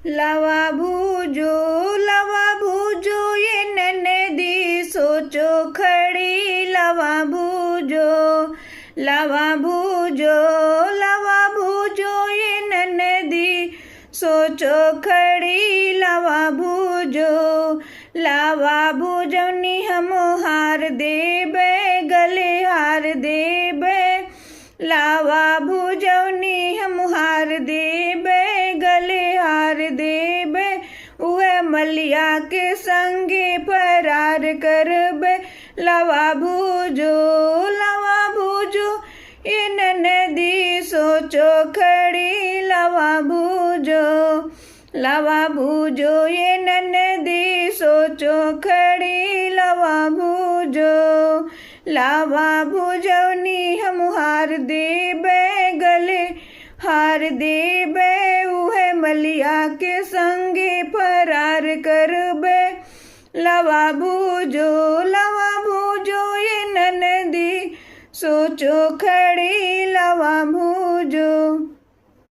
लावा भूजो ये ननदी सोचो खड़ी लावा भूजो ये ननदी सोचो खड़ी लावा भूजोनी हम हार देबे गले हार देबे लावा भूजोनी हम हार देबे गले हार देबे उहे मलिया के संगे फरार करबे लावा भूजो ये ननदी सोचो खड़ी लावा भूजो ये ननदी सोचो खड़ी लावा भूजोनी हम हार देबे गले हार देबे उहे मलिया के संगे फरार करबे लावा भूजो ये ननदी सोचो खड़ी लावा भूजो।